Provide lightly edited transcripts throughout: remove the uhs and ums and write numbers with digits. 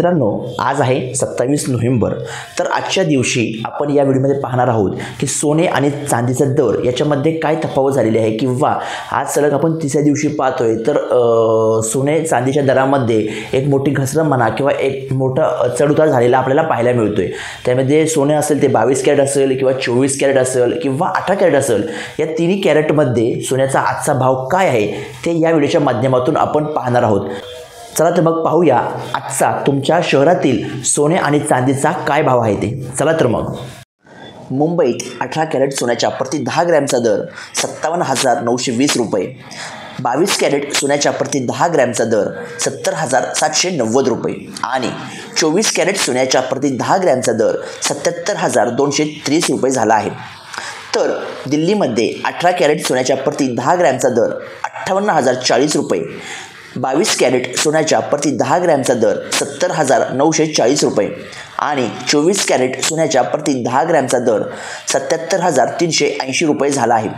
मित्रांनो, आज आहे 27 नोव्हेंबर। तर आजच्या दिवशी आपण या व्हिडिओमध्ये पाहणार आहोत की सोने आणि चांदीचा दर याच्यामध्ये काय तफावत झालेली आहे, किंवा आज सलग आपण तिसऱ्या दिवशी पाहतोय तर सोने चांदीच्या दरामध्ये एक मोठी घसरण म्हणा किंवा एक मोठा चढउतार झालेला आपल्याला पाहायला मिळतोय। त्यामध्ये सोने असेल ते 22 कॅरेट असेल किंवा 24 कॅरेट असेल किंवा 18 कॅरेट असेल, या तिन्ही कॅरेटमध्ये सोन्याचा आजचा भाव काय आहे ते या व्हिडिओच्या माध्यमातून आपण पाहणार आहोत। चला तर मग पाहूया आजचा तुमच्या शहरातील सोने आणि चांदीचा काय भाव आहे ते। चला तर मग मुंबईत 18 कॅरेट सोन्याच्या प्रति 10 ग्रॅमचा दर 57,920 रुपये, 22 कॅरेट सोन्याच्या प्रति 10 ग्रॅमचा दर 70,790 रुपये आणि 24 कॅरेट सोन्याच्या प्रति 10 ग्रॅमचा दर 77,230 रुपये झाला आहे। तर दिल्लीमध्ये 18 कॅरेट सोन्याच्या प्रति 10 ग्रॅमचा दर 58,040 रुपये, 22 कॅरेट सोन्याच्या प्रति 10 ग्रॅमचा दर 70,940 रुपये आणि 24 कॅरेट सोन्याच्या प्रति 10 ग्रॅमचा दर 77,380 रुपये झाला आहे।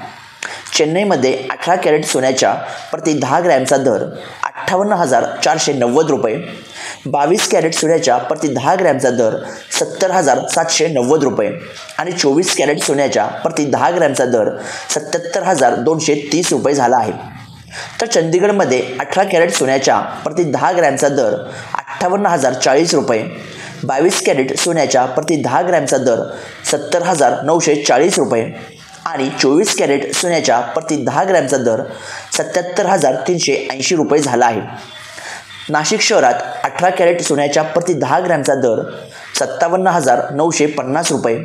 चेन्नईमध्ये 18 कॅरेट सोन्याच्या प्रति 10 ग्रॅमचा दर 58,490 रुपये, 22 कॅरेट सोन्याच्या प्रति 10 ग्रॅमचा दर 70,790 रुपये आणि 24 कॅरेट सोन्याच्या प्रति 10 ग्रॅमचा दर 77,230 रुपये झाला आहे। तर चंदीगडमध्ये 18 कॅरेट सोन्याच्या प्रति 10 ग्रॅमचा दर 58,040 रुपये, 22 कॅरेट सोन्याच्या प्रति 10 ग्रॅमचा दर 70,940 रुपये आणि 24 कॅरेट सोन्याच्या प्रति 10 ग्रॅमचा दर 77,380 रुपये झाला आहे। नाशिक शहरात 18 कॅरेट सोन्याच्या प्रति 10 ग्रॅमचा दर 57,950 रुपये,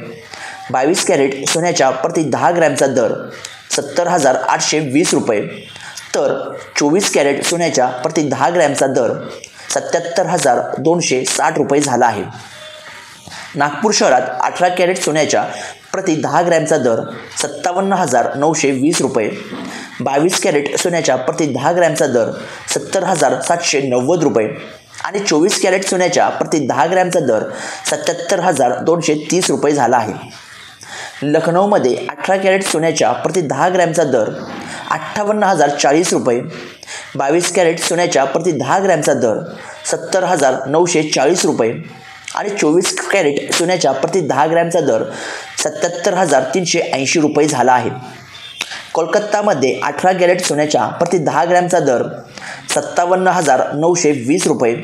22 कॅरेट सोन्याच्या प्रति 10 ग्रॅमचा दर 70,820 रुपये, तर 24 कॅरेट सोन्याच्या प्रति 10 ग्रॅमचा दर 77,260 रुपये झाला आहे। नागपूर शहरात 18 कॅरेट सोन्याच्या प्रति 10 ग्रॅमचा दर 57,920 रुपये, 22 कॅरेट सोन्याच्या प्रति 10 ग्रॅमचा दर 70,790 रुपये आणि 24 कॅरेट सोन्याच्या प्रति 10 ग्रॅमचा दर 77,230 रुपये झाला आहे। लखनौमध्ये 18 कॅरेट सोन्याच्या प्रति 10 ग्रॅमचा दर 58,040 रुपये, 22 कॅरेट सोन्याच्या प्रति 10 ग्रॅमचा दर 70,940 रुपये आणि 24 कॅरेट सोन्याच्या प्रति 10 ग्रॅमचा दर 77,380 रुपये झाला आहे। कोलकातामध्ये 18 कॅरेट सोन्याच्या प्रति 10 ग्रॅमचा दर 57,920 रुपये,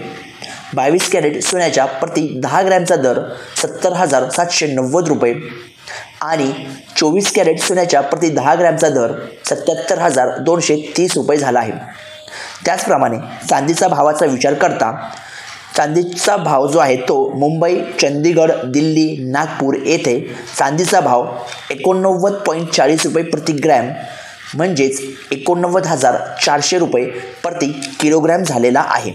22 कॅरेट सोन्याच्या प्रति 10 ग्रॅमचा दर 70,790 रुपये आणि 24 कॅरेट सोन्याच्या प्रति 10 ग्रॅमचा दर 77,230 रुपये झाला आहे। त्याचप्रमाणे चांदीचा भावाचा विचार करता चांदीचा भाव जो आहे तो मुंबई, चंदीगड, दिल्ली, नागपूर येथे चांदीचा भाव 89.40 रुपये प्रति ग्रॅम म्हणजेच 89,400 रुपये प्रति किलोग्रॅम झालेला आहे।